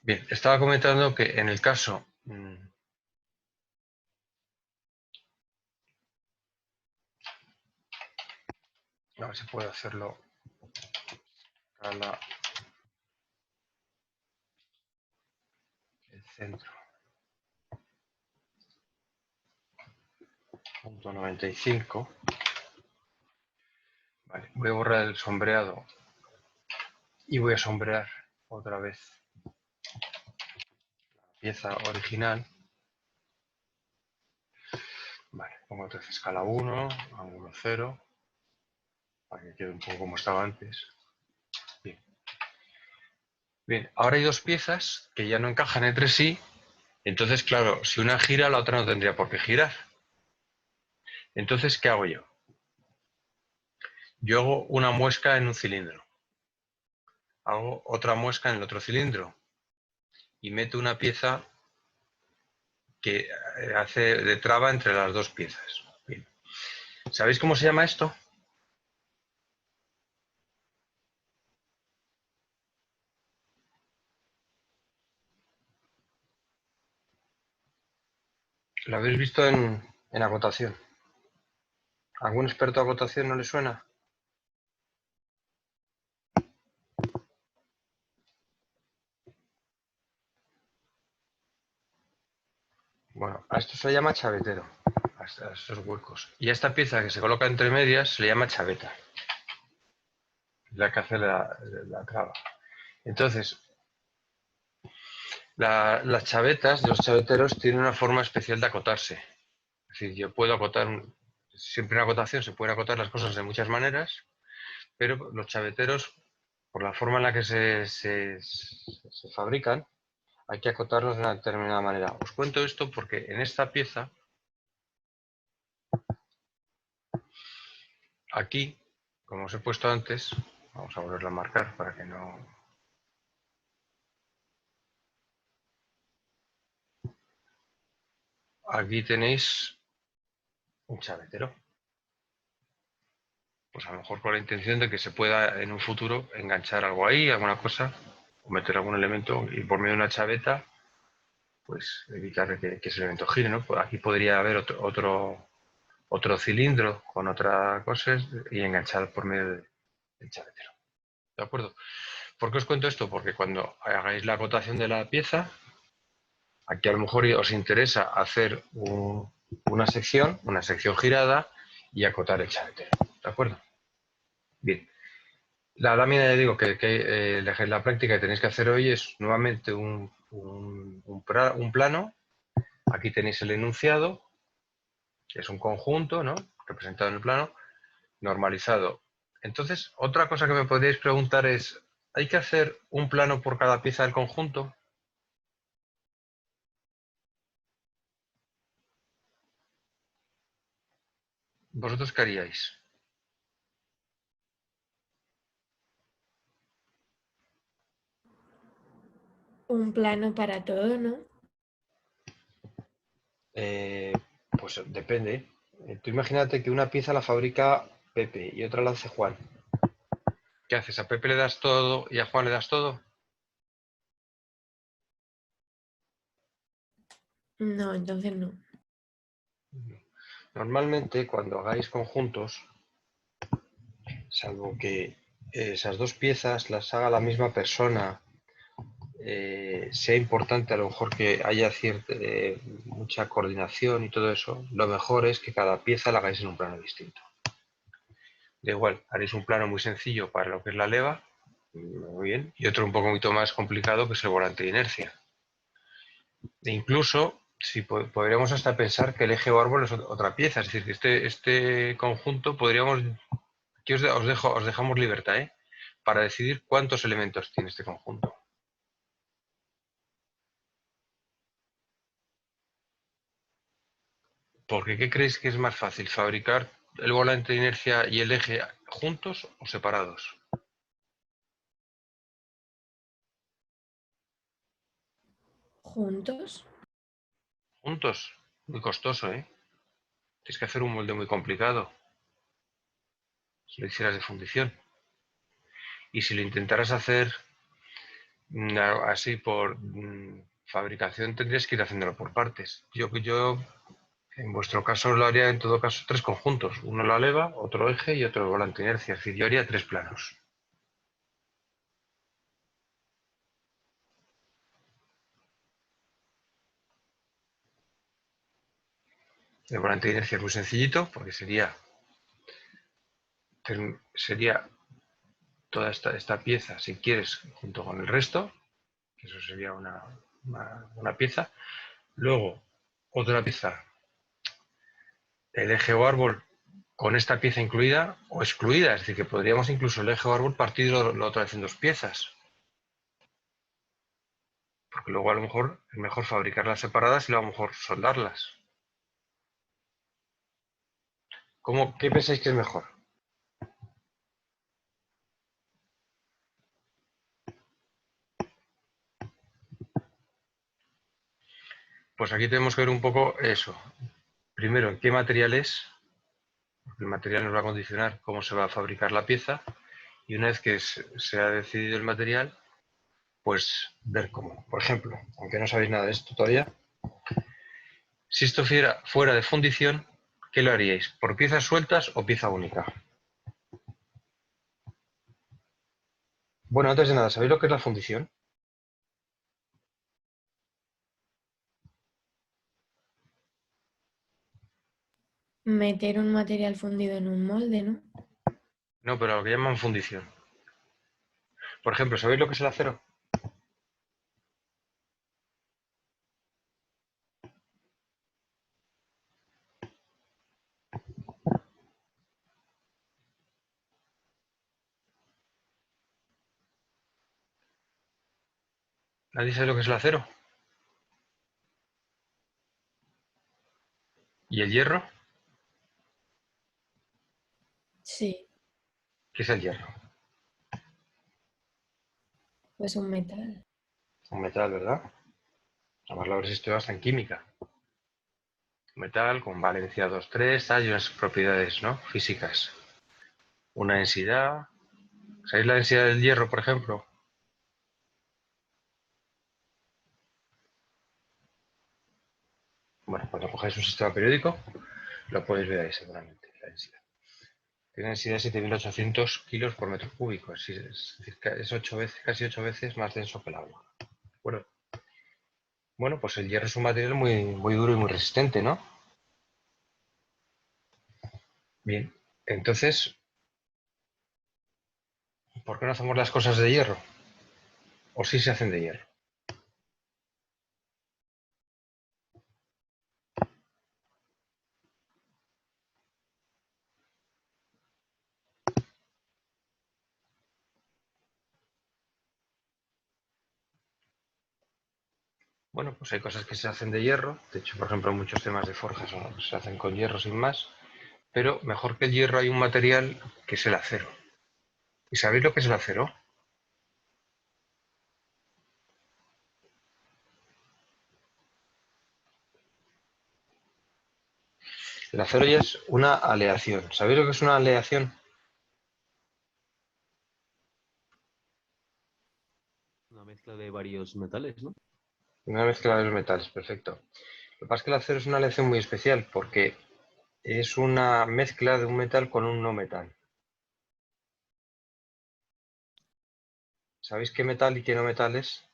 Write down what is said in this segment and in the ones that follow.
Bien, estaba comentando que en el caso a ver si puedo hacerlo a el centro. Punto 95. Vale, voy a borrar el sombreado y voy a sombrear otra vez la pieza original. Vale, pongo otra vez escala 1, ángulo 0, para que quede un poco como estaba antes. Bien. Bien, ahora hay dos piezas que ya no encajan entre sí. Entonces, claro, si una gira, la otra no tendría por qué girar. Entonces, ¿qué hago yo? Yo hago una muesca en un cilindro. Hago otra muesca en el otro cilindro. Y meto una pieza que hace de traba entre las dos piezas. Bien. ¿Sabéis cómo se llama esto? ¿Lo habéis visto en acotación? ¿Algún experto de acotación no le suena? Bueno, a esto se le llama chavetero, a estos huecos. Y a esta pieza que se coloca entre medias se le llama chaveta, la que hace la traba. Entonces, las chavetas de los chaveteros tienen una forma especial de acotarse. Es decir, yo puedo acotar, siempre en acotación se pueden acotar las cosas de muchas maneras, pero los chaveteros, por la forma en la que se fabrican, hay que acotarlos de una determinada manera. Os cuento esto porque en esta pieza, aquí, como os he puesto antes, vamos a volverlo a marcar para que no... Aquí tenéis un chavetero. Pues a lo mejor con la intención de que se pueda en un futuro enganchar algo ahí, alguna cosa, o meter algún elemento y por medio de una chaveta, pues evitar que ese elemento gire, ¿no? Pues aquí podría haber otro cilindro con otra cosa y enganchar por medio del chavetero. ¿De acuerdo? ¿Por qué os cuento esto? Porque cuando hagáis la acotación de la pieza, aquí a lo mejor os interesa hacer una sección girada y acotar el chavetero. ¿De acuerdo? Bien. La lámina, ya digo, que la práctica que tenéis que hacer hoy es nuevamente un plano. Aquí tenéis el enunciado, que es un conjunto, ¿no? Representado en el plano, normalizado. Entonces, otra cosa que me podríais preguntar es, ¿hay que hacer un plano por cada pieza del conjunto? ¿Vosotros qué haríais? Un plano para todo, ¿no? Pues depende. Tú imagínate que una pieza la fabrica Pepe y otra la hace Juan. ¿Qué haces? ¿A Pepe le das todo y a Juan le das todo? No, entonces no. Normalmente cuando hagáis conjuntos, salvo que esas dos piezas las haga la misma persona, sea importante a lo mejor que haya mucha coordinación y todo eso, lo mejor es que cada pieza la hagáis en un plano distinto. Da igual, haréis un plano muy sencillo para lo que es la leva, muy bien, y otro un poco más complicado que es el volante de inercia. E incluso, si podríamos hasta pensar que el eje o árbol es otra pieza, es decir, que este conjunto podríamos, aquí os dejamos libertad, para decidir cuántos elementos tiene este conjunto. Porque ¿qué creéis que es más fácil? ¿Fabricar el volante de inercia y el eje juntos o separados? ¿Juntos? Juntos. Muy costoso, ¿eh? Tienes que hacer un molde muy complicado si lo hicieras de fundición. Y si lo intentaras hacer Así por fabricación tendrías que ir haciéndolo por partes. Yo en vuestro caso lo haría en todo caso 3 conjuntos. Uno la leva, otro eje y otro volante de inercia. Es decir, yo haría 3 planos. El volante de inercia es muy sencillito porque sería toda esta pieza, si quieres, junto con el resto, que eso sería una pieza. Luego, otra pieza, el eje o árbol con esta pieza incluida o excluida, es decir, que podríamos incluso el eje o árbol partirlo otra vez en 2 piezas. Porque luego a lo mejor es mejor fabricarlas separadas y luego a lo mejor soldarlas. ¿Qué pensáis que es mejor? Pues aquí tenemos que ver un poco eso. Primero, ¿qué material es? Porque el material nos va a condicionar cómo se va a fabricar la pieza. Y una vez que se ha decidido el material, pues ver cómo. Por ejemplo, aunque no sabéis nada de esto todavía, si esto fuera de fundición, ¿qué lo haríais? ¿Por piezas sueltas o pieza única? Bueno, antes de nada, ¿sabéis lo que es la fundición? Meter un material fundido en un molde, ¿no? No, pero lo que llaman fundición. Por ejemplo, ¿sabéis lo que es el acero? ¿Nadie sabe lo que es el acero? ¿Y el hierro? Sí, ¿Qué es el hierro? pues un metal. Un metal, ¿verdad? Además lo habréis estudiado hasta en química. Metal con valencia 2,3, hay unas propiedades, ¿no? Físicas. Una densidad. ¿Sabéis la densidad del hierro, por ejemplo? Bueno, cuando cogáis un sistema periódico, lo podéis ver ahí seguramente, la densidad. Tiene densidad de 7.800 kilos por metro cúbico. Es decir, casi 8 veces más denso que el agua. Bueno, pues el hierro es un material muy, muy duro y muy resistente, ¿no? Bien, entonces, ¿por qué no hacemos las cosas de hierro? ¿O sí se hacen de hierro? Bueno, pues hay cosas que se hacen de hierro. De hecho, por ejemplo, muchos temas de forjas se hacen con hierro sin más. Pero mejor que el hierro hay un material que es el acero. ¿Y sabéis lo que es el acero? El acero ya es una aleación. ¿Sabéis lo que es una aleación? Una mezcla de varios metales, ¿no? Una mezcla de los metales, perfecto. Lo que pasa es que el acero es una aleación muy especial porque es una mezcla de un metal con un no metal. ¿Sabéis qué metal y qué no metal es?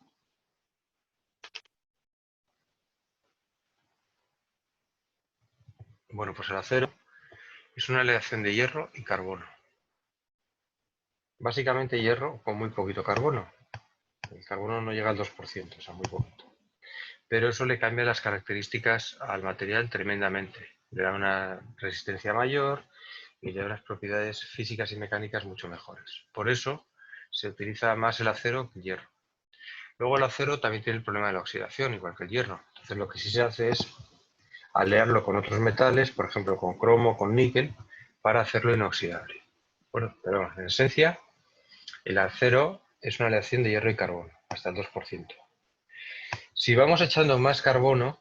Bueno, pues el acero es una aleación de hierro y carbono. Básicamente hierro con muy poquito carbono. El carbono no llega al 2%, o sea, muy poquito. Pero eso le cambia las características al material tremendamente. Le da una resistencia mayor y le da unas propiedades físicas y mecánicas mucho mejores. Por eso se utiliza más el acero que el hierro. Luego el acero también tiene el problema de la oxidación, igual que el hierro. Entonces lo que sí se hace es alearlo con otros metales, por ejemplo con cromo, con níquel, para hacerlo inoxidable. Bueno, pero en esencia el acero es una aleación de hierro y carbono, hasta el 2%. Si vamos echando más carbono,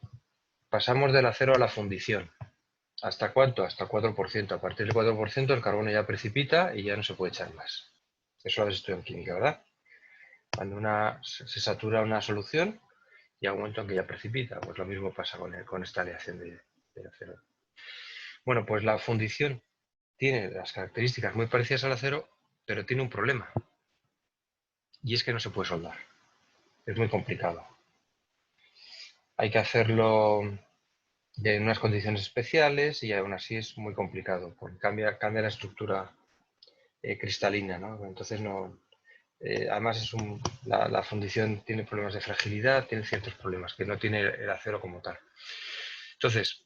pasamos del acero a la fundición. ¿Hasta cuánto? Hasta el 4%. A partir del 4% el carbono ya precipita y ya no se puede echar más. Eso lo habéis estudiado en química, ¿verdad? Cuando se satura una solución y hay un momento en que ya precipita, pues lo mismo pasa con esta aleación de acero. Bueno, pues la fundición tiene las características muy parecidas al acero, pero tiene un problema. Y es que no se puede soldar. Es muy complicado. Hay que hacerlo en unas condiciones especiales y aún así es muy complicado, porque cambia la estructura cristalina, ¿no? Entonces no... además la fundición tiene problemas de fragilidad, tiene ciertos problemas que no tiene el acero como tal. Entonces,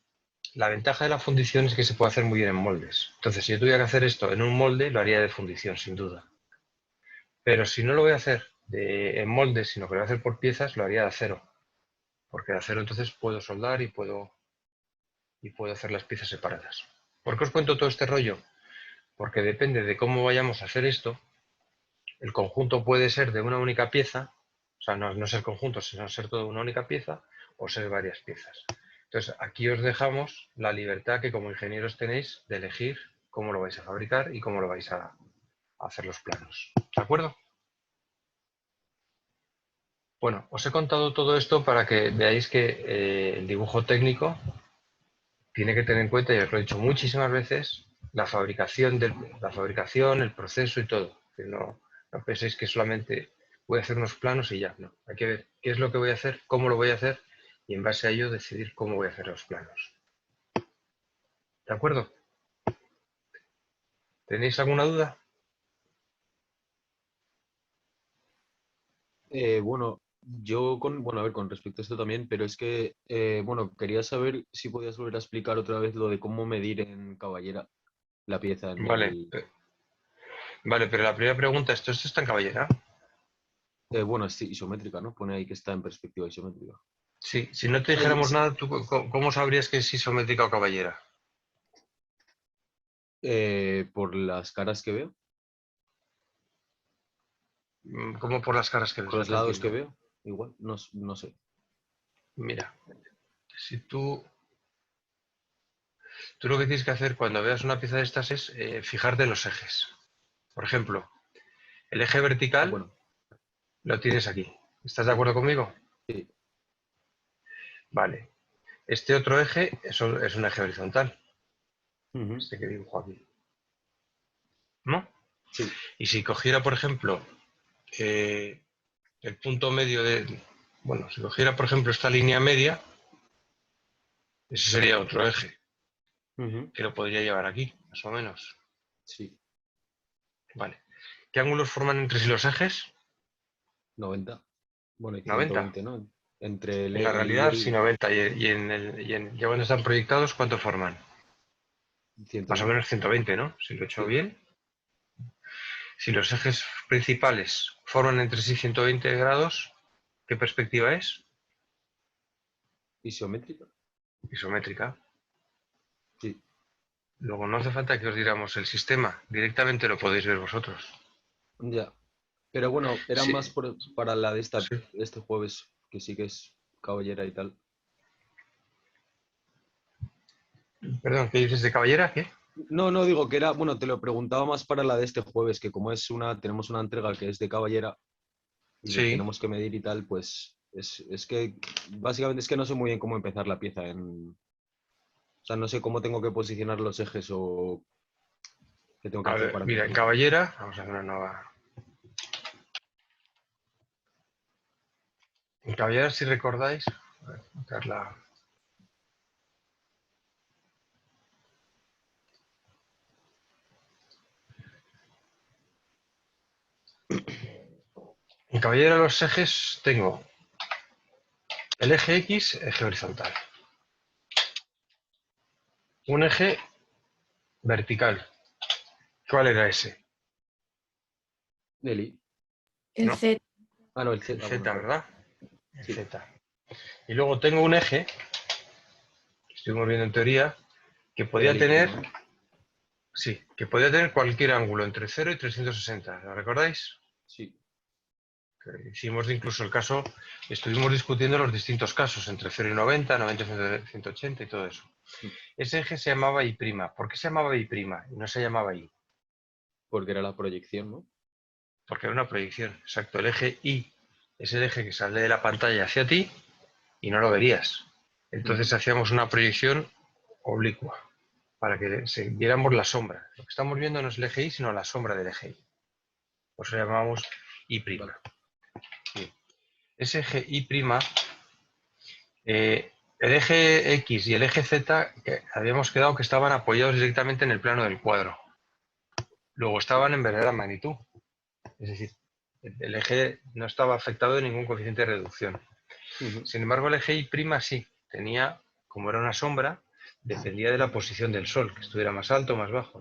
la ventaja de la fundición es que se puede hacer muy bien en moldes. Entonces, si yo tuviera que hacer esto en un molde, lo haría de fundición, sin duda. Pero si no lo voy a hacer en moldes, sino que lo voy a hacer por piezas, lo haría de acero. Porque de acero entonces puedo soldar y puedo hacer las piezas separadas. ¿Por qué os cuento todo este rollo? Porque depende de cómo vayamos a hacer esto, el conjunto puede ser de una única pieza, o sea, no ser conjunto, sino ser todo una única pieza, o ser varias piezas. Entonces, aquí os dejamos la libertad que como ingenieros tenéis de elegir cómo lo vais a fabricar y cómo lo vais a hacer los planos. ¿De acuerdo? Bueno, os he contado todo esto para que veáis que el dibujo técnico tiene que tener en cuenta, y os lo he dicho muchísimas veces, la fabricación, el proceso y todo. Que no penséis que solamente voy a hacer unos planos y ya. No, hay que ver qué es lo que voy a hacer, cómo lo voy a hacer y en base a ello decidir cómo voy a hacer los planos. ¿De acuerdo? ¿Tenéis alguna duda? Bueno, bueno, a ver, con respecto a esto también, pero es que, bueno, quería saber si podías volver a explicar otra vez lo de cómo medir en caballera la pieza en Vale, el... vale, pero la primera pregunta, ¿esto está en caballera? Bueno, es isométrica, ¿no? Pone ahí que está en perspectiva isométrica. Sí, si no te Sí, dijéramos sí. nada, ¿tú cómo sabrías que es isométrica o caballera? Por las caras que veo, ¿Cómo por las caras que ves? por No los te lados que entiendo. veo, igual, no, no sé. Mira, si tú lo que tienes que hacer cuando veas una pieza de estas es fijarte en los ejes. Por ejemplo, el eje Ah, vertical bueno, lo tienes aquí. ¿Estás de sí, acuerdo conmigo? sí. Vale. Este otro eje es un eje horizontal, Ujú, este que dibujo aquí. ¿No? sí, Y si cogiera, por ejemplo, eh, el punto medio de... Bueno, si cogiera, por ejemplo, esta línea media, ese sería otro eje, ujú, que lo podría llevar aquí, más o menos. sí, Vale. ¿Qué ángulos forman entre sí los ejes? 90. Bueno, y 90. 120, ¿no? Entre En la el I y realidad, sí, el 90. Ya cuando están proyectados, ¿cuánto forman? Más o 120. menos 120, ¿no? Si lo he hecho Sí, bien. Si los ejes principales forman entre sí 120 grados, ¿qué perspectiva es? isométrica. Isométrica. Sí, Luego no hace falta que os digamos el sistema, directamente lo podéis ver vosotros. ya. Pero bueno, era más Sí, para la de sí. este jueves, que sí que es caballera y tal. Perdón, ¿qué dices de caballera? ¿Qué? No, no, digo que era, bueno, te lo preguntaba más para la de este jueves, que como tenemos una entrega que es de caballera y Sí. tenemos que medir y tal, pues es que básicamente es que no sé muy bien cómo empezar la pieza o sea, no sé cómo tengo que posicionar los ejes o qué tengo que A hacer ver, para mira, en empezarla. caballera, vamos a hacer una nueva. En caballera, si recordáis, a ver, buscarla. En caballera los ejes tengo el eje X, eje horizontal. Un eje vertical. ¿Cuál era ese? Eli. El ¿No? Z. Ah, no, el El Z, bueno, Z, claro. ¿verdad? El Sí. Z. Y luego tengo un eje, que estuvimos viendo en teoría, que podía Real y tener, prima, ¿no? sí, que podía tener cualquier ángulo entre 0 y 360. ¿Lo recordáis? Sí. Que hicimos incluso el caso, estuvimos discutiendo los distintos casos, entre 0 y 90, 90 y 180 y todo eso. Mm. Ese eje se llamaba I'. ¿Por qué se llamaba I' y no se llamaba I? Porque era la proyección, ¿no? porque era una proyección. Exacto, el eje Y es el eje que sale de la pantalla hacia ti y no lo verías. Entonces hacíamos una proyección oblicua para que viéramos la sombra. Lo que estamos viendo no es el eje Y, sino la sombra del eje Y. Por eso lo llamamos Y'. Vale. Ese eje Y', el eje X y el eje Z, que habíamos quedado que estaban apoyados directamente en el plano del cuadro. Luego estaban en verdadera magnitud. Es decir, el eje no estaba afectado de ningún coeficiente de reducción. Sin embargo, el eje Y' sí tenía, como era una sombra, dependía de la posición del Sol, que estuviera más alto o más bajo.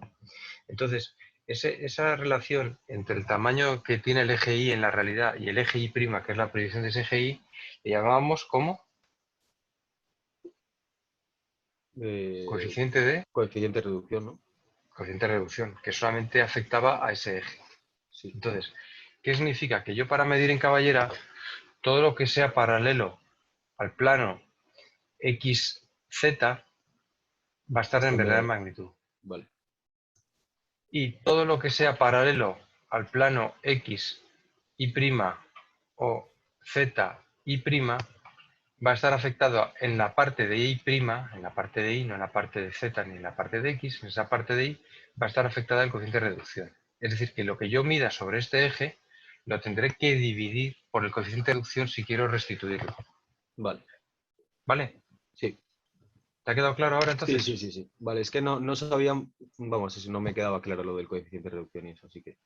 Entonces, esa relación entre el tamaño que tiene el eje Y en la realidad y el eje Y', que es la proyección de ese eje Y, le llamábamos como coeficiente de Coeficiente de reducción, ¿no? coeficiente de reducción, que solamente afectaba a ese eje. Sí. Entonces, ¿qué significa? Que yo para medir en caballera, todo lo que sea paralelo al plano XZ va a estar en verdadera magnitud. Vale. Y todo lo que sea paralelo al plano X, Y' o Z, Y', va a estar afectado en la parte de Y', en la parte de Y, no en la parte de Z ni en la parte de X, en esa parte de Y va a estar afectada el coeficiente de reducción. Es decir, que lo que yo mida sobre este eje lo tendré que dividir por el coeficiente de reducción si quiero restituirlo. Vale. ¿Vale? Sí. ¿Te ha quedado claro ahora Sí, entonces? sí, sí, sí. Vale, es que no sabía, vamos, no me quedaba claro lo del coeficiente de reducción y eso, así que.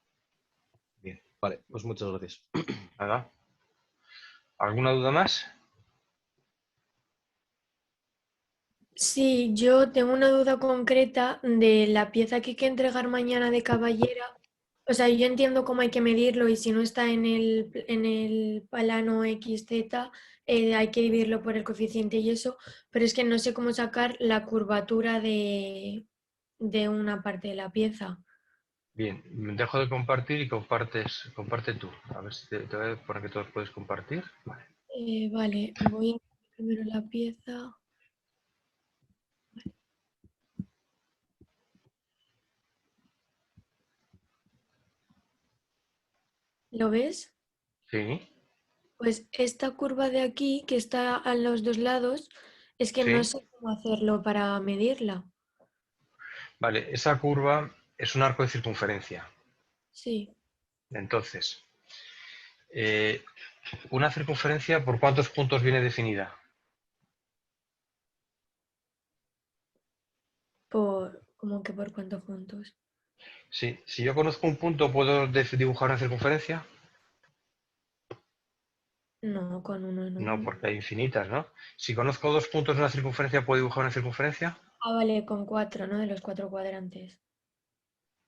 Bien. Vale, pues muchas gracias. Nada. ¿Alguna duda más? Sí, yo tengo una duda concreta de la pieza que hay que entregar mañana de caballera. O sea, yo entiendo cómo hay que medirlo y si no está en el plano XZ, hay que dividirlo por el coeficiente y eso, pero es que no sé cómo sacar la curvatura de una parte de la pieza. Bien, dejo de compartir y comparte tú. A ver si te voy a poner que todos puedes compartir. Vale. Vale, voy a poner primero la pieza. ¿Lo ves? Sí, Pues esta curva de aquí, que está a los dos lados, es que no sí. sé cómo hacerlo para medirla. Vale, esa curva es un arco de circunferencia. Sí, Entonces, eh, una circunferencia, ¿por cuántos puntos viene definida? ¿cómo que por cuántos puntos? Sí, si yo conozco un punto, ¿puedo dibujar una circunferencia? No, con uno No, no. porque hay infinitas, ¿no? Si conozco dos puntos de una circunferencia, ¿puedo dibujar una circunferencia? Ah, vale, con cuatro, ¿no? De los cuatro cuadrantes.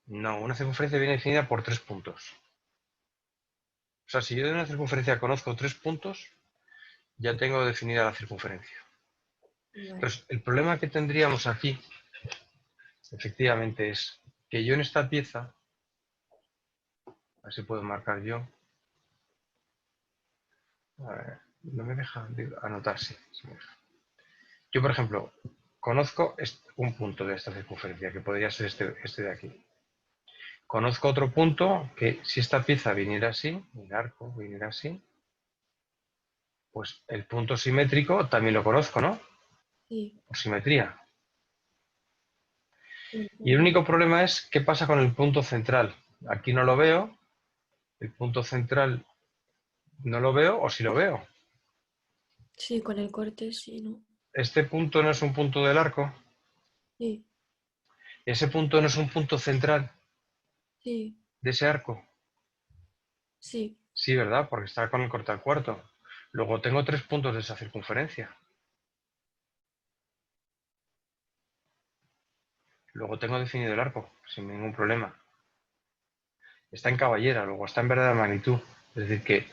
No, una circunferencia viene definida por tres puntos. O sea, si yo de una circunferencia conozco tres puntos, ya tengo definida la circunferencia. Vale. Entonces, el problema que tendríamos aquí, efectivamente, es que yo en esta pieza, a ver si puedo marcar yo, a ver, no me deja anotar, sí, sí me deja. Yo, por ejemplo, conozco un punto de esta circunferencia, que podría ser este de aquí. Conozco otro punto que si esta pieza viniera así, el arco viniera así, pues el punto simétrico también lo conozco, ¿no? Sí, Por simetría. el Y el punto. único problema es qué pasa con el punto central. Aquí no lo veo, el punto central no lo veo o si lo veo. Sí, con el corte, sí, ¿no? Este punto no es un punto del arco, Sí, ese punto no es un punto central sí, de ese arco. sí. Sí, ¿verdad? Porque está con el corte al cuarto. Luego tengo tres puntos de esa circunferencia. Luego tengo definido el arco, sin ningún problema. Está en caballera, luego está en verdadera magnitud. Es decir, que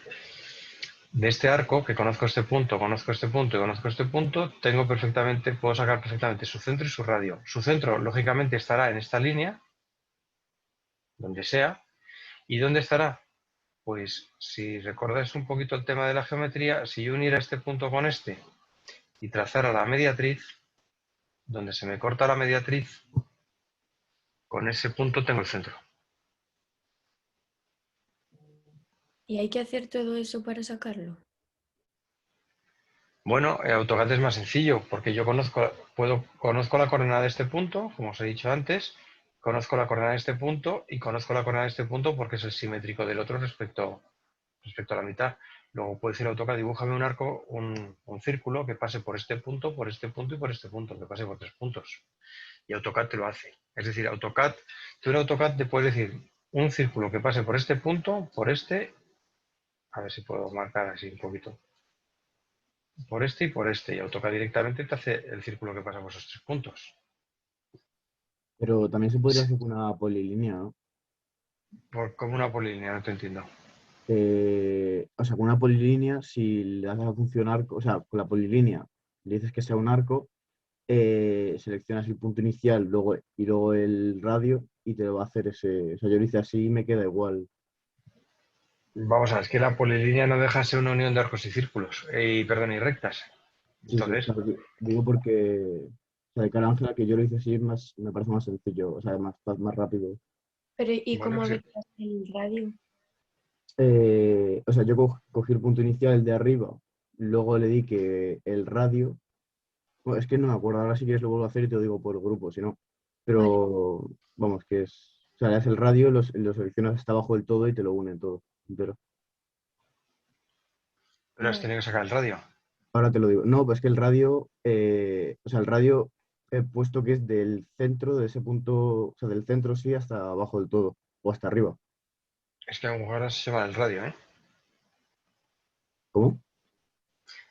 de este arco, que conozco este punto, conozco este punto y conozco este punto, tengo perfectamente, puedo sacar perfectamente su centro y su radio. Su centro, lógicamente, estará en esta línea, donde sea. ¿Y dónde estará? Pues si recordáis un poquito el tema de la geometría, si yo uniera este punto con este y trazara la mediatriz, donde se me corta la mediatriz, con ese punto tengo el centro. ¿Y hay que hacer todo eso para sacarlo? Bueno, AutoCAD es más sencillo porque yo conozco la coordenada de este punto, como os he dicho antes, conozco la coordenada de este punto y conozco la coordenada de este punto porque es el simétrico del otro respecto a la mitad. Luego puedes ir a AutoCAD, dibújame un arco, un círculo que pase por este punto y por este punto, que pase por 3 puntos. Y AutoCAD te lo hace. Es decir, tú en AutoCAD te puedes decir un círculo que pase por este punto, por este, a ver si puedo marcar así un poquito, por este y por este. Y AutoCAD directamente te hace el círculo que pasa por esos 3 puntos. Pero también se podría hacer con una polilínea, ¿no? Como una polilínea, no te entiendo. O sea, con una polilínea, si le haces a funcionar, o sea, con la polilínea le dices que sea un arco, seleccionas el punto inicial y luego el radio y te lo va a hacer ese. O sea, yo lo hice así y me queda igual. Vamos a ver, es que la polilínea no deja de ser una unión de arcos y círculos, y rectas. Sí, sí, Entonces, claro, digo porque, o sea, de cara a Ángela, que yo lo hice así, me parece más sencillo, o sea, más rápido. Pero, ¿y bueno, cómo sí. averiguas el radio? O sea, yo cogí el punto inicial de arriba, luego le di que el radio. Bueno, es que no me acuerdo, ahora si quieres lo vuelvo a hacer y te lo digo por grupo, si no. Vale. Pero vamos, que es. O sea, le das el radio, lo seleccionas hasta abajo del todo y te lo une todo entero. Pero has tenido que sacar el radio. Ahora te lo digo. No, pues que el radio, o sea, el radio he puesto que es del centro de ese punto, o sea, del centro sí hasta abajo del todo, o hasta arriba. Es que a lo mejor has hecho mal el radio, ¿eh? ¿Cómo?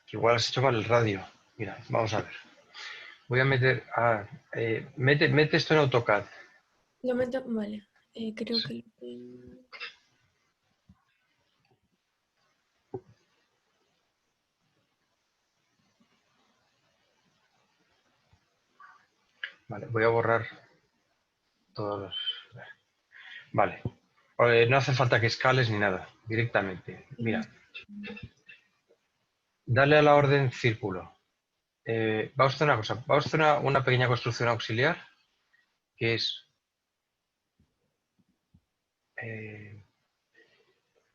Que igual has hecho mal el radio. Mira, vamos a ver. Voy a meter. Mete esto en AutoCAD. Lo meto, vale. Creo que lo tengo. Vale, voy a borrar todos los. Vale. No hace falta que escales ni nada. Directamente. Mira, dale a la orden círculo. Vamos a hacer una cosa. Vamos a hacer una pequeña construcción auxiliar que es.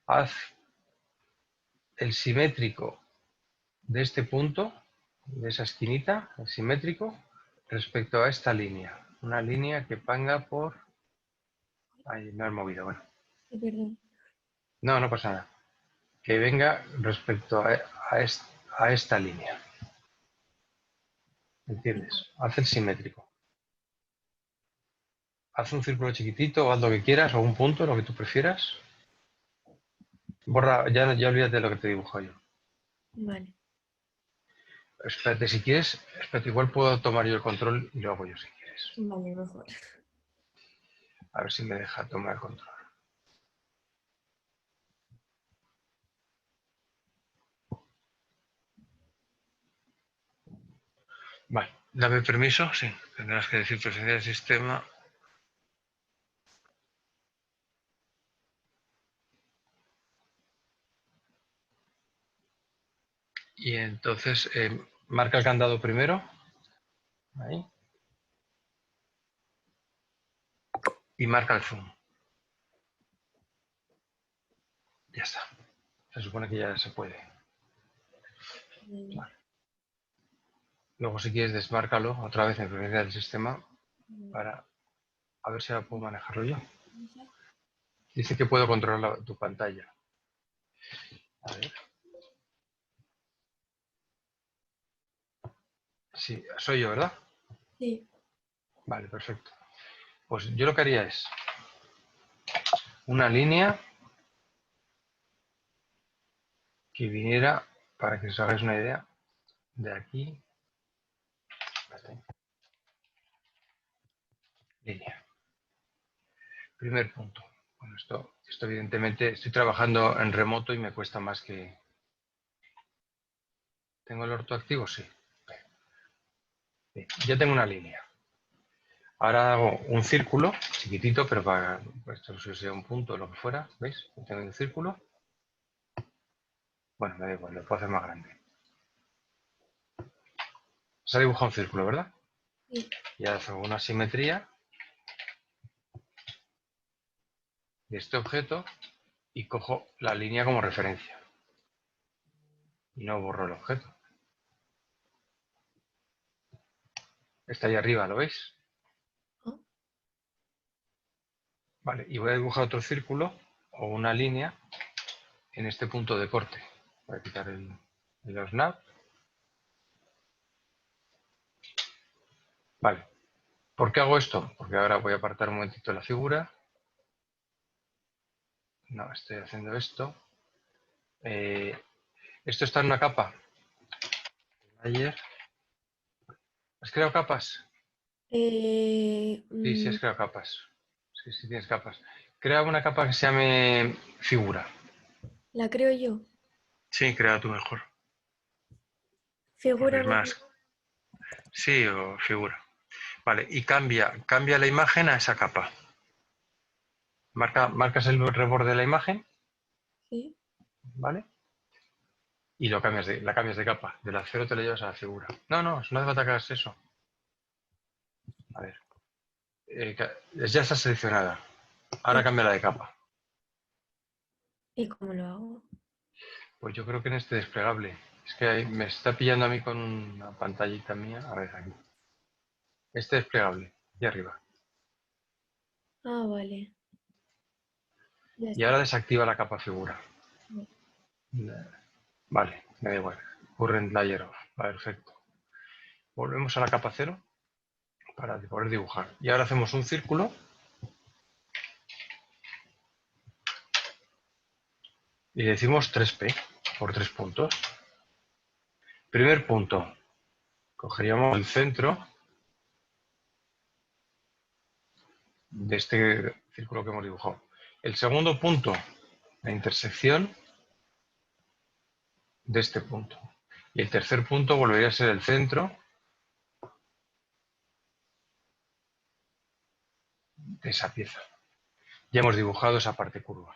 Haz el simétrico de este punto, de esa esquinita, el simétrico, respecto a esta línea. Una línea que panga por. Ahí me han movido, bueno. Perdón. No, no pasa nada. Que venga respecto a esta línea. ¿Entiendes? Haz el simétrico. Haz un círculo chiquitito o haz lo que quieras, o un punto, lo que tú prefieras. Borra, ya olvídate de lo que te dibujo yo. Vale. Espérate, si quieres, espérate, igual puedo tomar yo el control y lo hago yo si quieres. Vale, mejor. A ver si me deja tomar el control. Vale, dame permiso, sí. Tendrás que decir presencia del sistema. Y entonces, marca el candado primero. Ahí. Y marca el zoom. Ya está. Se supone que ya se puede. Vale. Luego, si quieres, desmárcalo otra vez en presencia del sistema para a ver si ahora puedo manejarlo yo. Dice que puedo controlar tu pantalla. A ver. Sí, soy yo, ¿verdad? Sí. Vale, perfecto. Pues yo lo que haría es una línea que viniera, para que os hagáis una idea, de aquí. Línea. Primer punto. Bueno, esto evidentemente estoy trabajando en remoto y me cuesta más que... ¿Tengo el orto activo? Sí. Bien, ya tengo una línea. Ahora hago un círculo chiquitito, pero para esto no sé si sea un punto o lo que fuera. ¿Veis? Tengo un círculo. Bueno, me da igual, lo puedo hacer más grande. Se ha dibujado un círculo, ¿verdad? Sí. Y ahora hago una simetría de este objeto y cojo la línea como referencia. Y no borro el objeto. Está ahí arriba, ¿lo veis? ¿no? Vale, y voy a dibujar otro círculo o una línea en este punto de corte. Voy a quitar el snap. Vale. ¿Por qué hago esto? Porque ahora voy a apartar un momentito la figura. No, estoy haciendo esto. Esto está en una capa. Ayer. ¿Has creado capas? Sí, sí has creado capas. Sí, sí tienes capas. Crea una capa que se llame figura. ¿La creo yo? Sí, crea tú mejor. Porque Figura es más. Sí, o figura. Vale, y cambia la imagen a esa capa. Marcas el reborde de la imagen, Sí. ¿vale? Y la cambias de capa. De la cero te la llevas a la figura. No, no hace falta que hagas eso. A ver. Ya está seleccionada. Ahora cámbiala de capa. ¿Y cómo lo hago? Pues yo creo que en este desplegable. Es que ahí me está pillando a mí con una pantallita mía. A ver, aquí. Este desplegable. Y arriba. Ah, vale. Ya Y está. ahora desactiva la capa figura. Vale, me da igual. Current layer off. Perfecto. Volvemos a la capa 0 para poder dibujar. Y ahora hacemos un círculo. Y decimos 3P por 3 puntos. Primer punto. Cogeríamos el centro de este círculo que hemos dibujado. El segundo punto, la intersección de este punto. Y el tercer punto volvería a ser el centro de esa pieza. Ya hemos dibujado esa parte curva.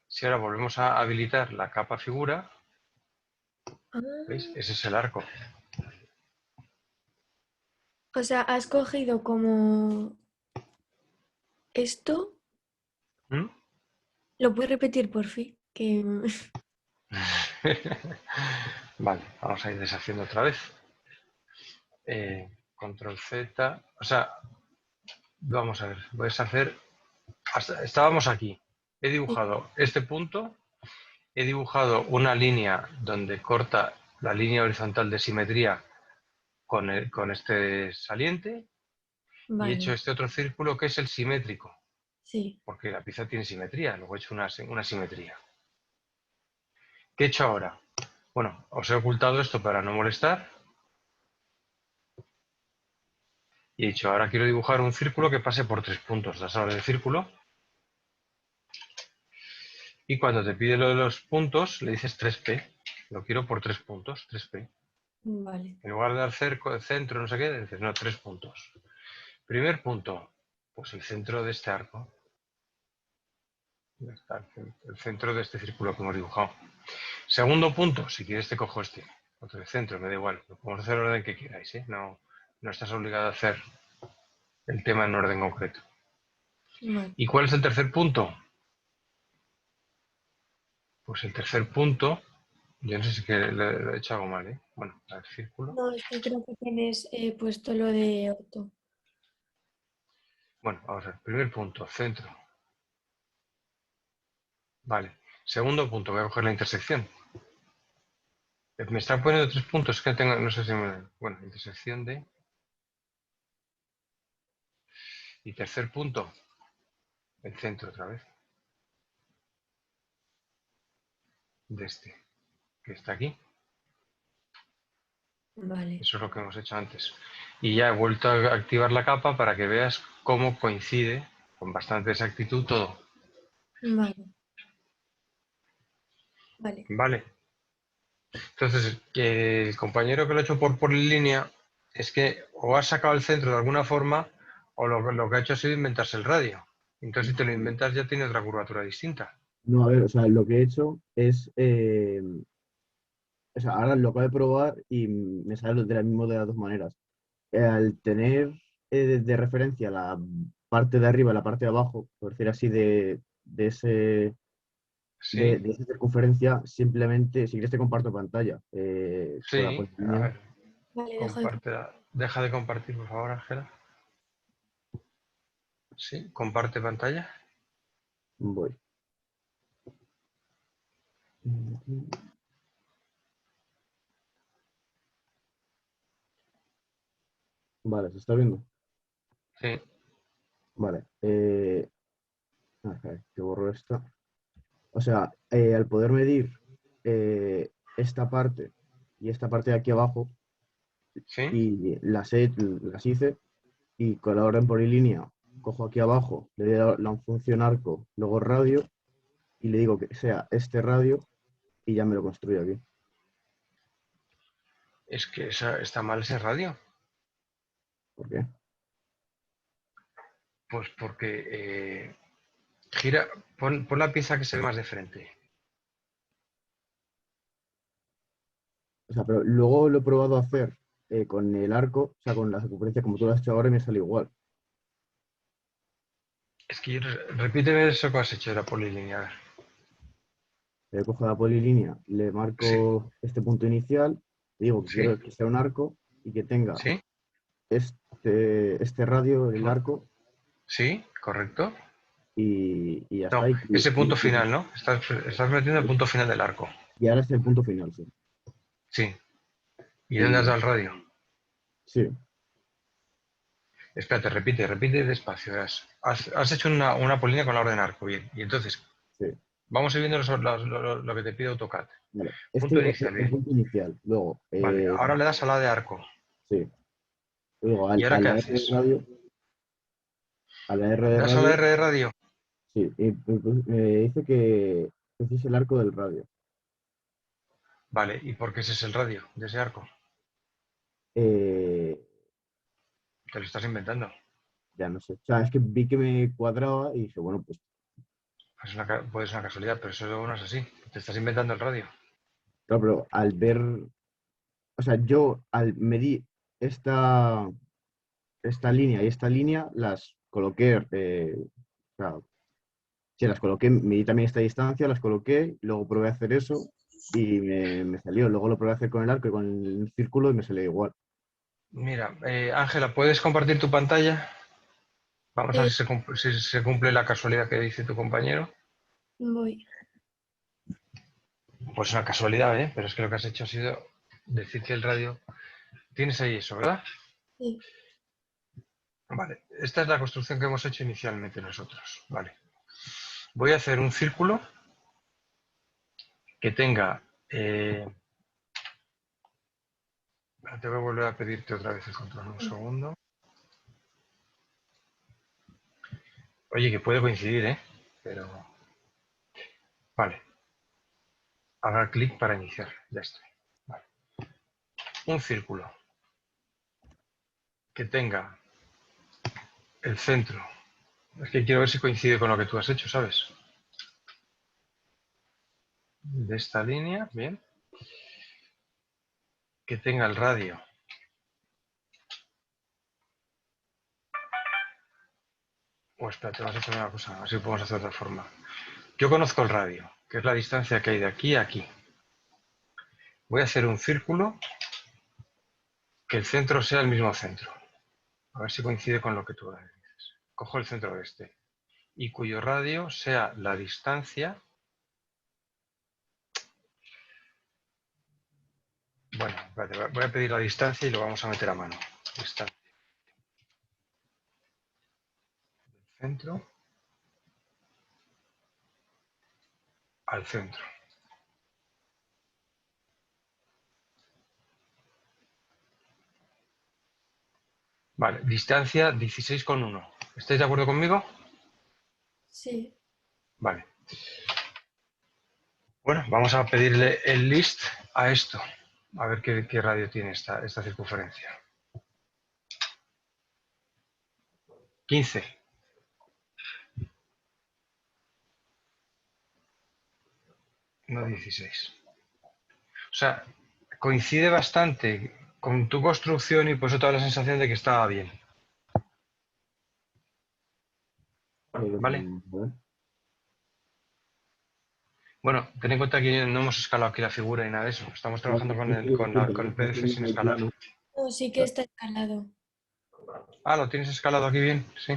Si ahora volvemos a habilitar la capa figura, Ah, ¿veis? Ese es el arco. o sea, has cogido como esto. ¿Mm? ¿Lo puedes repetir, por fin? Que... Vale, vamos a ir deshaciendo otra vez. Control Z. O sea, vamos a ver. Voy a deshacer. Estábamos aquí. He dibujado este punto. He dibujado una línea donde corta la línea horizontal de simetría con este saliente. Y he hecho Vale, este otro círculo que es el simétrico. sí. Porque la pieza tiene simetría. Luego he hecho una simetría. ¿Qué he hecho ahora? Bueno, os he ocultado esto para no molestar. Y he dicho, ahora quiero dibujar un círculo que pase por 3 puntos. Das ahora el círculo. Y cuando te pide lo de los puntos, le dices 3P. Lo quiero por 3 puntos, 3P. Vale. En lugar de dar centro, no sé qué, dices, no, 3 puntos. Primer punto, pues el centro de este arco. Ya está, el centro de este círculo que hemos dibujado. Segundo punto, si quieres te cojo este. Otro de centro, me da igual. Lo podemos hacer en el orden que queráis, ¿eh? No, no estás obligado a hacer el tema en orden concreto. Vale. ¿Y cuál es el tercer punto? Pues el tercer punto, yo no sé si que lo he hecho algo mal, ¿eh? Bueno, el círculo. No, es que creo que tienes puesto lo de orto. Bueno, vamos a ver. Primer punto, centro. Vale. Segundo punto, voy a coger la intersección. Me están poniendo 3 puntos, que tengo, no sé si me... Bueno, intersección de... Y tercer punto, el centro otra vez. De este, que está aquí. Vale, Eso es lo que hemos hecho antes. Y ya he vuelto a activar la capa para que veas cómo coincide con bastante exactitud todo. vale, vale. Vale. Entonces, que el compañero que lo ha hecho por línea es que o has sacado el centro de alguna forma o lo que ha hecho ha sido inventarse el radio. Entonces, si te lo inventas ya tiene otra curvatura distinta. No, a ver, o sea, lo que he hecho es, o sea, ahora lo acabo de probar y me sale de la misma de las dos maneras. Al tener de referencia la parte de arriba y la parte de abajo, por decir así, Sí, de esa circunferencia, simplemente, si quieres te comparto pantalla. Con la sí, a polilínea. ver, Vale, deja de compartir, por favor, Ángela. Sí, comparte pantalla. Voy. Vale, ¿se está viendo? Sí, Vale. Que borro esta. O sea, al poder medir esta parte y esta parte de aquí abajo, sí. y las hice, y con la orden polilínea cojo aquí abajo, le doy la función arco, luego radio, y le digo que sea este radio, y ya me lo construye aquí. Es que está mal ese radio. ¿Por qué? Pues porque gira, pon la pieza que se ve más de frente. O sea, pero luego lo he probado a hacer con el arco, o sea, con la circunferencia como tú lo has hecho ahora, y me sale igual. Es que repíteme eso que has hecho de la polilínea. A ver. Le cojo la polilínea, le Sí, marco este punto inicial, le digo que sí, quiero que sea un arco y que tenga sí, este radio, el arco, sí, correcto. y ya está. No, ese punto final, ¿no? Estás metiendo el punto final del arco. Y ahora es el punto final, sí. Sí. ¿Y dónde Y has ya dado el está. radio? Sí, Espérate, repite despacio. Has hecho una polilínea con la orden arco, bien. Y entonces, sí. vamos a ir viendo lo que te pide AutoCAD. Vale. Punto Este es inicial, el bien. punto inicial. Luego, Vale, ahora le das a la de arco. sí. Luego, ¿Y ahora a qué la R de haces? radio, a la R de ¿Das a la radio, R de radio? sí. Y me dice que ese es el arco del radio. Vale, ¿y por qué ese es el radio de ese arco? Eh, Te lo estás inventando. ya no sé. O sea, es que vi que me cuadraba y dije, bueno, pues Pues puede ser una casualidad, pero eso no es así. Te estás inventando el radio. claro, pero al ver, o sea, yo al medir esta, esta línea y esta línea, las coloqué, o sea, sí, las coloqué, medí también esta distancia, las coloqué, luego probé a hacer eso y me salió. Luego lo probé a hacer con el arco y con el círculo y me salió igual. Mira, Ángela, ¿puedes compartir tu pantalla? Vamos a ver eh, si se cumple la casualidad que dice tu compañero. voy. Pues una casualidad, ¿eh? Pero es que lo que has hecho ha sido decir que el radio... Tienes ahí eso, ¿verdad? Sí. Vale, esta es la construcción que hemos hecho inicialmente nosotros. Vale. Voy a hacer un círculo que tenga... te voy a volver a pedirte otra vez el control, un segundo. Oye, que puede coincidir, ¿eh? Pero... Vale. Haga clic para iniciar. Ya estoy. Vale. Un círculo que tenga el centro. Es que quiero ver si coincide con lo que tú has hecho, ¿sabes? De esta línea, bien. Que tenga el radio. O espérate, vamos a hacer una cosa, así podemos hacer de otra forma. Yo conozco el radio, que es la distancia que hay de aquí a aquí. Voy a hacer un círculo que el centro sea el mismo centro. A ver si coincide con lo que tú dices. Cojo el centro de este. Y cuyo radio sea la distancia. Bueno, espérate, voy a pedir la distancia y lo vamos a meter a mano. Distancia del centro al centro. Vale, distancia 16,1. ¿Estáis de acuerdo conmigo? Sí. Vale. Bueno, vamos a pedirle el list a esto. A ver qué radio tiene esta circunferencia. 15. No 16. O sea, coincide bastante con tu construcción y por eso te da la sensación de que estaba bien. ¿Vale? ¿Vale? Bueno, ten en cuenta que no hemos escalado aquí la figura ni nada de eso. Estamos trabajando con el PDF sin escalar. No, sí que está escalado. Ah, ¿lo tienes escalado aquí bien? Sí.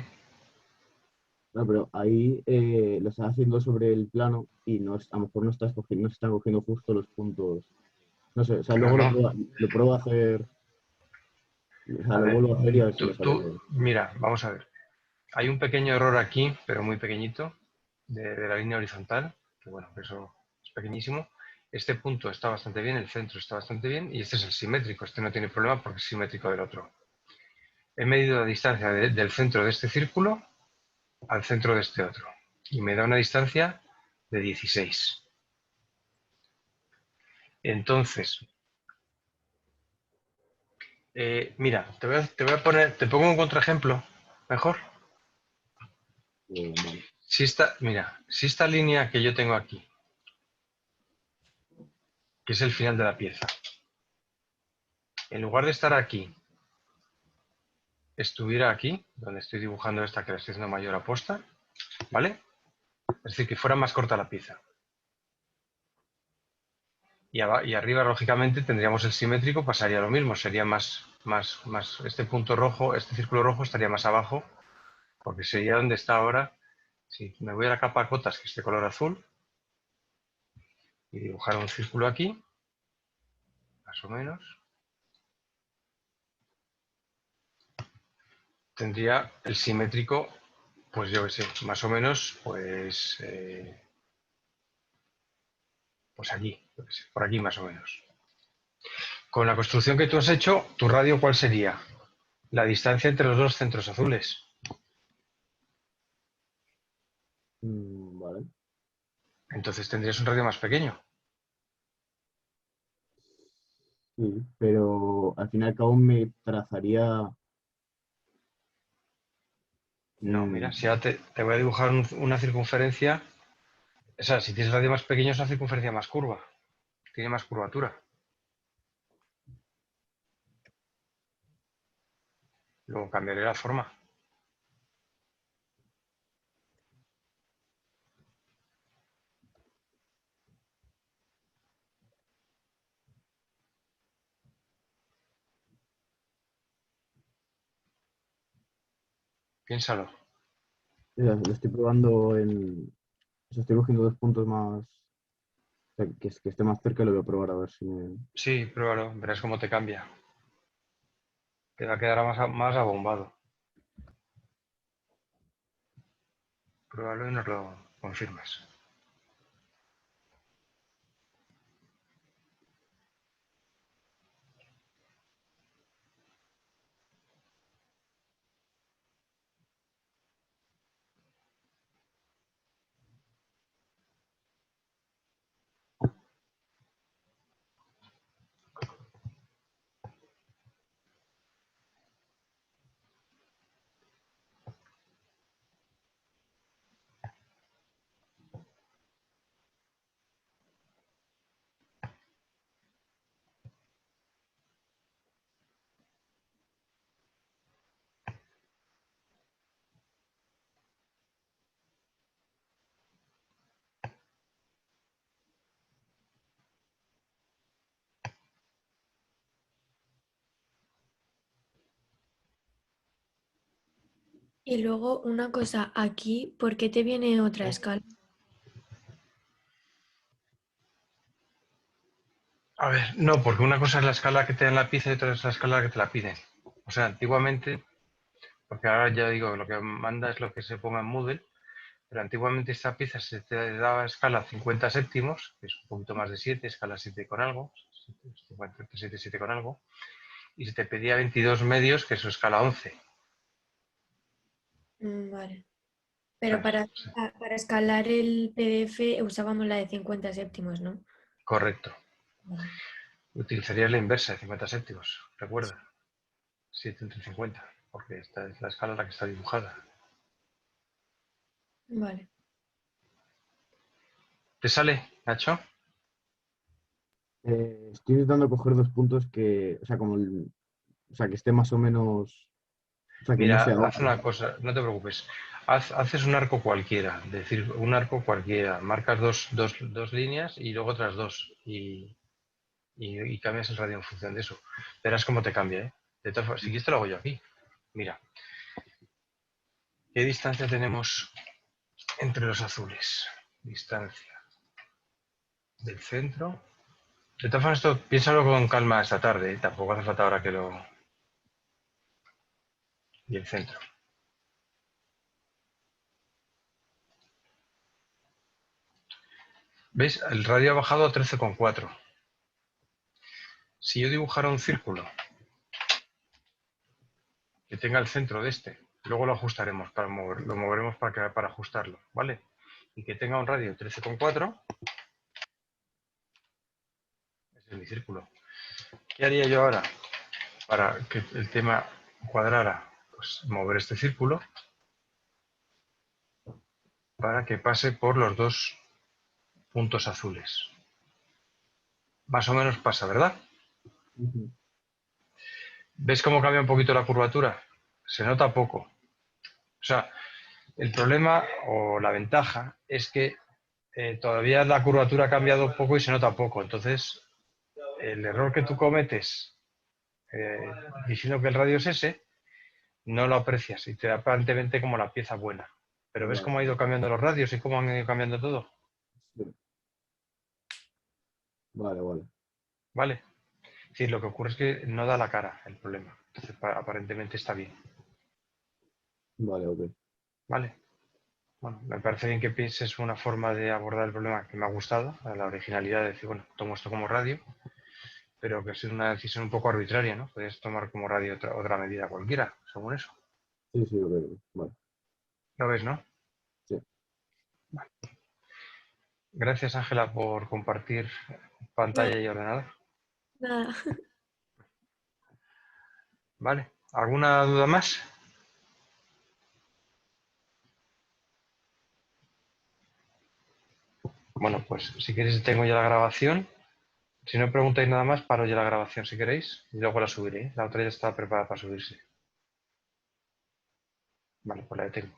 No, pero ahí lo estás haciendo sobre el plano y no a lo mejor no estás cogiendo, no se están cogiendo justo los puntos. No sé, o sea, No, luego no. lo pruebo a hacer, o sea, A lo ver, vuelvo a hacer y a ver si me sale. mira, vamos a ver. Hay un pequeño error aquí, pero muy pequeñito, de la línea horizontal, que bueno, eso es pequeñísimo. Este punto está bastante bien, el centro está bastante bien, y este es el simétrico. Este no tiene problema porque es simétrico del otro. He medido la distancia del centro de este círculo al centro de este otro, y me da una distancia de 16. Entonces, mira, te pongo un contraejemplo, mejor. Vale. Mira, si esta línea que yo tengo aquí, que es el final de la pieza, en lugar de estar aquí, estuviera aquí, donde estoy dibujando esta que la estoy haciendo mayor aposta, ¿vale? Es decir, que fuera más corta la pieza. Y arriba, lógicamente, tendríamos el simétrico, pasaría lo mismo, sería más, este punto rojo, este círculo rojo estaría más abajo, porque sería donde está ahora. Si me voy a la capa cotas, que es de color azul, y dibujar un círculo aquí, más o menos, tendría el simétrico, pues yo qué sé, más o menos, pues aquí, yo qué sé, por aquí más o menos. Con la construcción que tú has hecho, ¿tu radio cuál sería? La distancia entre los dos centros azules. Vale. Entonces tendrías un radio más pequeño. Sí, pero al fin y al cabo me trazaría. No, mira, si ahora te voy a dibujar una circunferencia. O sea, si tienes radio más pequeño es una circunferencia más curva. Tiene más curvatura. Luego cambiaré la forma. Piénsalo. Lo estoy probando en. O sea, estoy cogiendo dos puntos más. O sea, que esté más cerca y lo voy a probar a ver si me. Sí, pruébalo. Verás cómo te cambia. Te va a quedar más abombado. Pruébalo y nos lo confirmas. Y luego una cosa, aquí, ¿por qué te viene otra escala? A ver, no, porque una cosa es la escala que te dan la pieza y otra es la escala que te la piden. O sea, antiguamente, porque ahora ya digo, lo que manda es lo que se ponga en Moodle, pero antiguamente esta pieza se te daba escala 50 séptimos, que es un poquito más de 7, escala 7 con algo, 7, 7 con algo, y se te pedía 22 medios, que es su escala 11. Vale. Pero ¿Sabes? para escalar el PDF usábamos la de 50 séptimos, ¿no? Correcto. Vale. Utilizarías la inversa de 50 séptimos, recuerda. 7 entre 50, porque esta es la escala en la que está dibujada. Vale. ¿Te sale, Nacho? Estoy intentando coger dos puntos que. O sea, como o sea, que esté más o menos. O sea, que no Mira, sea haz otro. una cosa, no te preocupes. haces un arco cualquiera, es decir, un arco cualquiera, marcas dos líneas y luego otras dos y cambias el radio en función de eso. Verás cómo te cambia, ¿eh? De todas formas, si quieres te lo hago yo aquí. Mira, ¿qué distancia tenemos entre los azules? Distancia del centro. De todas formas, esto piénsalo con calma esta tarde, ¿eh? Tampoco hace falta ahora que lo... Y el centro. ¿Ves? El radio ha bajado a 13,4. Si yo dibujara un círculo que tenga el centro de este, luego lo ajustaremos para mover, lo moveremos para ajustarlo, ¿vale? Y que tenga un radio 13,4, ese es mi círculo. ¿Qué haría yo ahora para que el tema cuadrara? Pues mover este círculo para que pase por los dos puntos azules. Más o menos pasa, ¿verdad? Ujú. ¿Ves cómo cambia un poquito la curvatura? Se nota poco. O sea, el problema o la ventaja es que todavía la curvatura ha cambiado poco y se nota poco. Entonces, el error que tú cometes diciendo que el radio es ese, no lo aprecias y te da aparentemente como la pieza buena. Pero ¿ves Vale, cómo ha ido cambiando los radios y cómo han ido cambiando todo? sí. Vale, vale. ¿Vale? Es decir, lo que ocurre es que no da la cara el problema. Entonces, aparentemente está bien. Vale, ok. ¿Vale? Bueno, me parece bien que pienses una forma de abordar el problema que me ha gustado, la originalidad de decir, bueno, tomo esto como radio, pero que es una decisión un poco arbitraria, ¿no? Puedes tomar como radio otra medida cualquiera, según eso. Sí, sí, ok, ok. Vale. ¿Lo ves, no? Sí. Gracias, Ángela, por compartir pantalla Nada, y ordenador. nada. ¿Vale? ¿Alguna duda más? Bueno, pues si queréis tengo ya la grabación. Si no preguntáis nada más, paro ya la grabación si queréis y luego la subiré, ¿eh? La otra ya está preparada para subirse. Vale, pues la detengo.